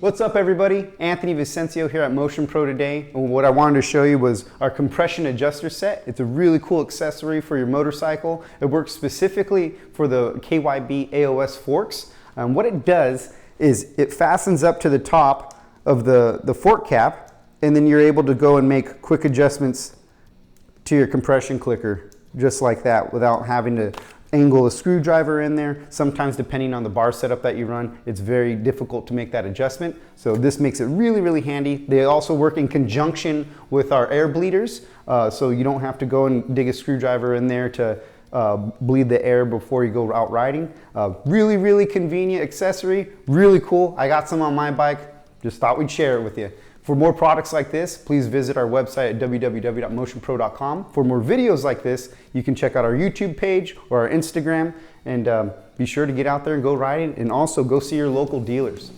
What's up everybody? Anthony Vicencio here at Motion Pro today. And what I wanted to show you was our compression adjuster set. It's a really cool accessory for your motorcycle. It works specifically for the KYB AOS forks. What it does is it fastens up to the top of the fork cap, and then you're able to go and make quick adjustments to your compression clicker just like that without having to angle a screwdriver in there. Sometimes depending on the bar setup that you run, it's very difficult to make that adjustment. So this makes it really, really handy. They also work in conjunction with our air bleeders. So you don't have to go and dig a screwdriver in there to bleed the air before you go out riding. Really, really convenient accessory, really cool. I got some on my bike, just thought we'd share it with you. For more products like this, please visit our website at www.motionpro.com. For more videos like this, you can check out our YouTube page or our Instagram, and be sure to get out there and go riding, and also go see your local dealers.